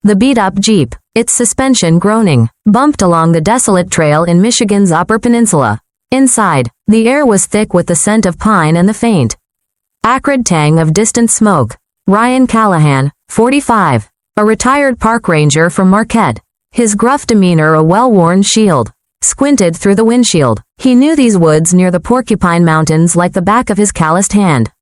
The beat-up Jeep, its suspension groaning, bumped along the desolate trail in Michigan's Upper Peninsula. Inside, the air was thick with the scent of pine and the faint, acrid tang of distant smoke. Ryan Callahan, 45, a retired park ranger from Marquette, his gruff demeanor a well-worn shield, squinted through the windshield. He knew these woods near the Porcupine Mountains like the back of his calloused hand.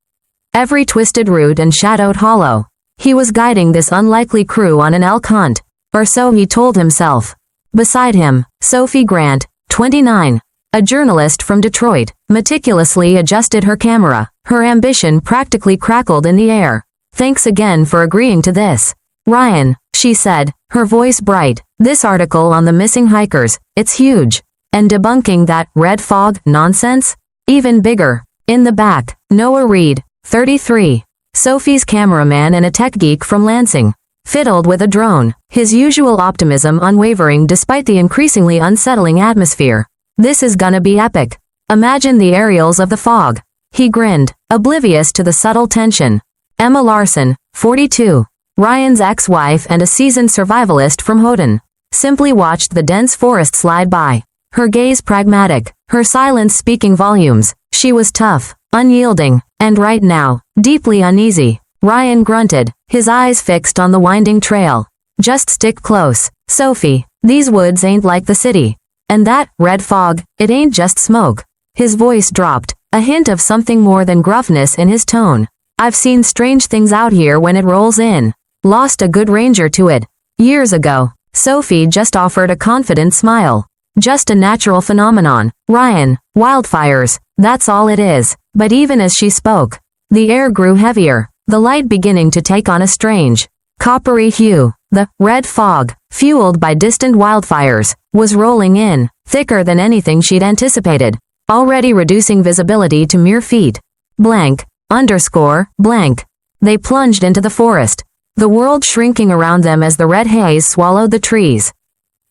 Every twisted root and shadowed hollow. He was guiding this unlikely crew on an elk hunt, or so he told himself. Beside him, Sophie Grant, 29, a journalist from Detroit, meticulously adjusted her camera. Her ambition practically crackled in the air. "Thanks again for agreeing to this, Ryan," she said, her voice bright. "This article on the missing hikers, it's huge. And debunking that red fog nonsense? Even bigger." In the back, Noah Reed, 33, Sophie's cameraman and a tech geek from Lansing, fiddled with a drone, his usual optimism unwavering despite the increasingly unsettling atmosphere. "This is gonna be epic. Imagine the aerials of the fog." He grinned, oblivious to the subtle tension. Emma Larson, 42, Ryan's ex-wife and a seasoned survivalist from Houghton, simply watched the dense forest slide by. Her gaze pragmatic, her silence speaking volumes. She was tough, unyielding, and right now, deeply uneasy. Ryan grunted, his eyes fixed on the winding trail. "Just stick close, Sophie. These woods ain't like the city. And that red fog, it ain't just smoke." His voice dropped, a hint of something more than gruffness in his tone. "I've seen strange things out here when it rolls in. Lost a good ranger to it. Years ago." Sophie just offered a confident smile. "Just a natural phenomenon, Ryan. Wildfires, that's all it is." But even as she spoke, the air grew heavier, the light beginning to take on a strange, coppery hue. The red fog, fueled by distant wildfires, was rolling in, thicker than anything she'd anticipated, already reducing visibility to mere feet. Blank, underscore, blank. They plunged into the forest, the world shrinking around them as the red haze swallowed the trees,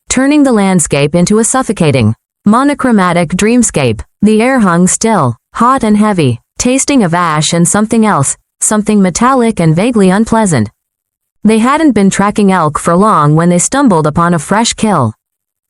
turning the landscape into a suffocating, monochromatic dreamscape. The air hung still, hot and heavy, tasting of ash and something else, something metallic and vaguely unpleasant. They hadn't been tracking elk for long when they stumbled upon a fresh kill.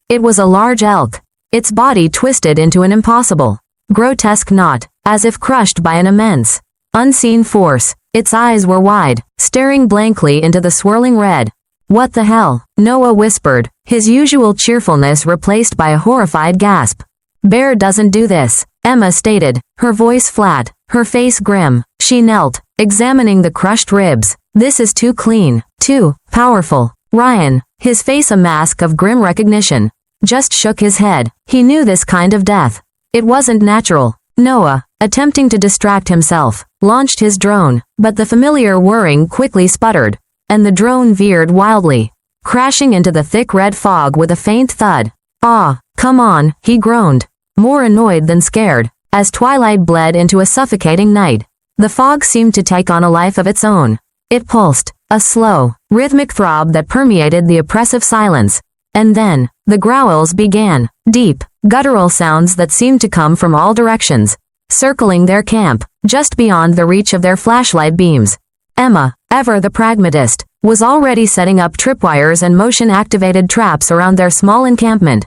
It was a large elk, its body twisted into an impossible, grotesque knot, as if crushed by an immense, unseen force. Its eyes were wide, staring blankly into the swirling red. "What the hell?" Noah whispered, his usual cheerfulness replaced by a horrified gasp. "Bear doesn't do this," Emma stated, her voice flat, her face grim. She knelt, examining the crushed ribs. "This is too clean, too powerful." Ryan, his face a mask of grim recognition, just shook his head. He knew this kind of death. It wasn't natural. Noah, attempting to distract himself, launched his drone, but the familiar whirring quickly sputtered, and the drone veered wildly, crashing into the thick red fog with a faint thud. "Ah, come on," he groaned, more annoyed than scared, as twilight bled into a suffocating night. The fog seemed to take on a life of its own. It pulsed, a slow, rhythmic throb that permeated the oppressive silence. And then, the growls began, deep, guttural sounds that seemed to come from all directions, circling their camp, just beyond the reach of their flashlight beams. Emma, ever the pragmatist, was already setting up tripwires and motion-activated traps around their small encampment.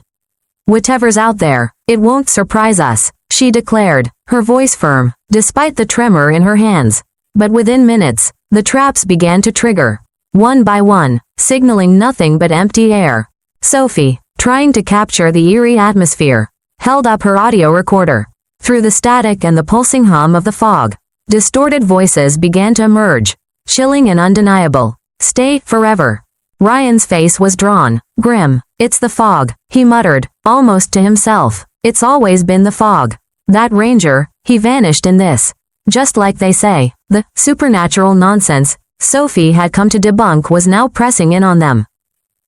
"Whatever's out there, it won't surprise us," she declared, her voice firm, despite the tremor in her hands. But within minutes, the traps began to trigger, one by one, signaling nothing but empty air. Sophie, trying to capture the eerie atmosphere, held up her audio recorder. Through the static and the pulsing hum of the fog, distorted voices began to emerge, chilling and undeniable. "Stay forever." Ryan's face was drawn, grim. "It's the fog," he muttered, almost to himself. "It's always been the fog. That ranger, he vanished in this. Just like they say, the supernatural nonsense Sophie had come to debunk was now pressing in on them.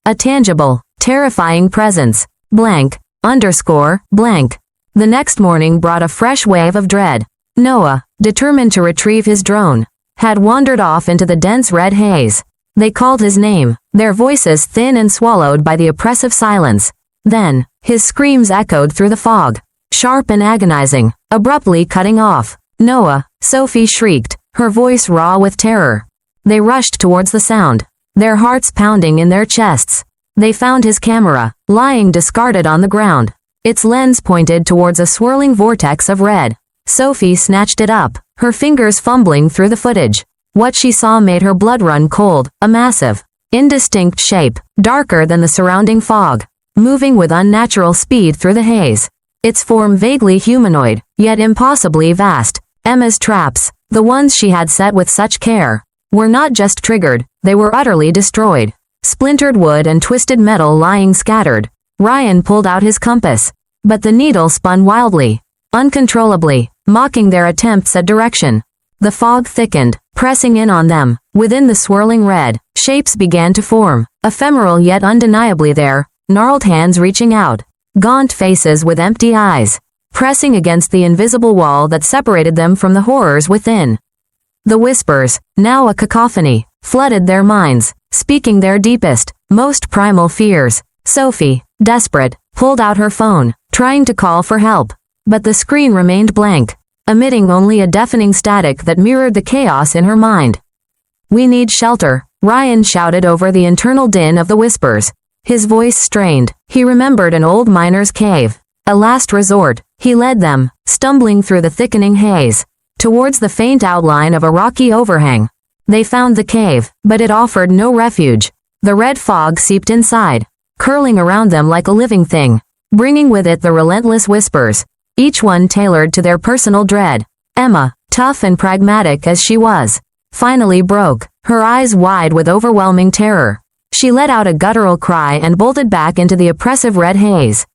A tangible, terrifying presence. Blank, underscore, blank. The next morning brought a fresh wave of dread. Noah, determined to retrieve his drone, had wandered off into the dense red haze. They called his name, their voices thin and swallowed by the oppressive silence. Then, his screams echoed through the fog, sharp and agonizing, abruptly cutting off. "Noah," Sophie shrieked, her voice raw with terror. They rushed towards the sound. their hearts pounding in their chests. They found his camera, lying discarded on the ground, its lens pointed towards a swirling vortex of red. Sophie snatched it up, her fingers fumbling through the footage. What she saw made her blood run cold, a massive, indistinct shape, darker than the surrounding fog, moving with unnatural speed through the haze. Its form vaguely humanoid, yet impossibly vast. Emma's traps, the ones she had set with such care, were not just triggered, they were utterly destroyed. Splintered wood and twisted metal lying scattered. Ryan pulled out his compass, but the needle spun wildly, uncontrollably, mocking their attempts at direction. The fog thickened, pressing in on them. Within the swirling red, shapes began to form, ephemeral yet undeniably there, gnarled hands reaching out, gaunt faces with empty eyes, pressing against the invisible wall that separated them from the horrors within. The whispers, now a cacophony, flooded their minds, speaking their deepest, most primal fears. Sophie, desperate, pulled out her phone, trying to call for help, but the screen remained blank, emitting only a deafening static that mirrored the chaos in her mind. "We need shelter," Ryan shouted over the internal din of the whispers. His voice strained. He remembered an old miner's cave. A last resort. He led them, stumbling through the thickening haze, towards the faint outline of a rocky overhang. They found the cave, but it offered no refuge. The red fog seeped inside, curling around them like a living thing, bringing with it the relentless whispers, each one tailored to their personal dread. Emma, tough and pragmatic as she was, finally broke, her eyes wide with overwhelming terror. She let out a guttural cry and bolted back into the oppressive red haze.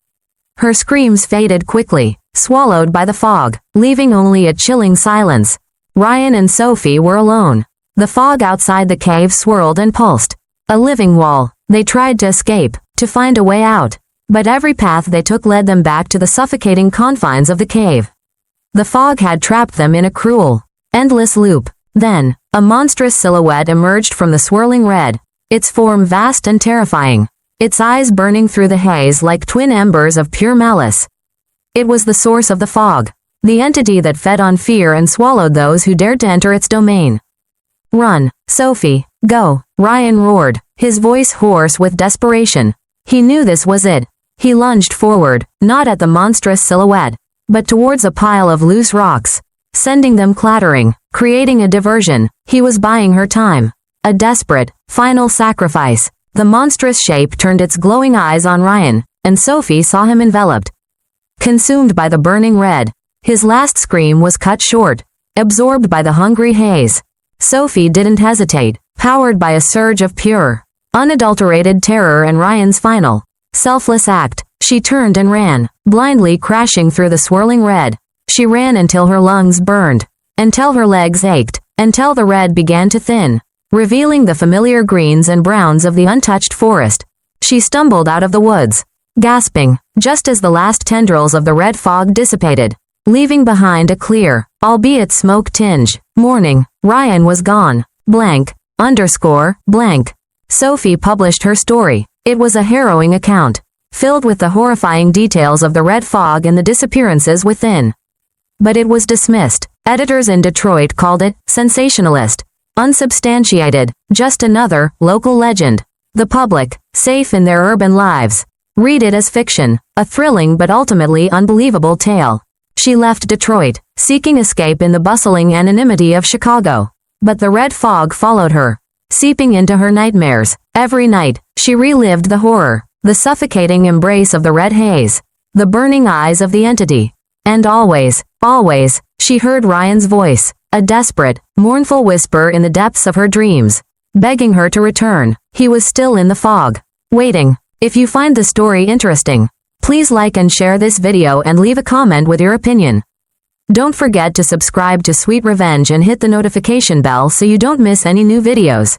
Her screams faded quickly, swallowed by the fog, leaving only a chilling silence. Ryan and Sophie were alone. The fog outside the cave swirled and pulsed. A living wall. They tried to escape, to find a way out, but every path they took led them back to the suffocating confines of the cave. The fog had trapped them in a cruel, endless loop. Then, a monstrous silhouette emerged from the swirling red, its form vast and terrifying, its eyes burning through the haze like twin embers of pure malice. It was the source of the fog, the entity that fed on fear and swallowed those who dared to enter its domain. "Run, Sophie, go," Ryan roared, his voice hoarse with desperation. He knew this was it. He lunged forward, not at the monstrous silhouette, but towards a pile of loose rocks, sending them clattering, creating a diversion. He was buying her time. A desperate, final sacrifice. The monstrous shape turned its glowing eyes on Ryan, and Sophie saw him enveloped, consumed by the burning red. His last scream was cut short, absorbed by the hungry haze. Sophie didn't hesitate, powered by a surge of pure, unadulterated terror and Ryan's final, selfless act. She turned and ran, blindly crashing through the swirling red. She ran until her lungs burned, until her legs ached, until the red began to thin, revealing the familiar greens and browns of the untouched forest. She stumbled out of the woods, gasping, just as the last tendrils of the red fog dissipated, leaving behind a clear, albeit smoke-tinged, morning. Ryan was gone. Blank. Blank. Sophie published her story. It was a harrowing account, filled with the horrifying details of the red fog and the disappearances within. But it was dismissed. Editors in Detroit called it sensationalist, unsubstantiated, just another local legend. The public, safe in their urban lives, read it as fiction, a thrilling but ultimately unbelievable tale. She left Detroit, seeking escape in the bustling anonymity of Chicago. But the red fog followed her, seeping into her nightmares. Every night, she relived the horror, the suffocating embrace of the red haze, the burning eyes of the entity. And always, she heard Ryan's voice, a desperate, mournful whisper in the depths of her dreams, begging her to return. He was still in the fog, waiting. If you find the story interesting, please like and share this video and leave a comment with your opinion. Don't forget to subscribe to Sweet Revenge and hit the notification bell so you don't miss any new videos.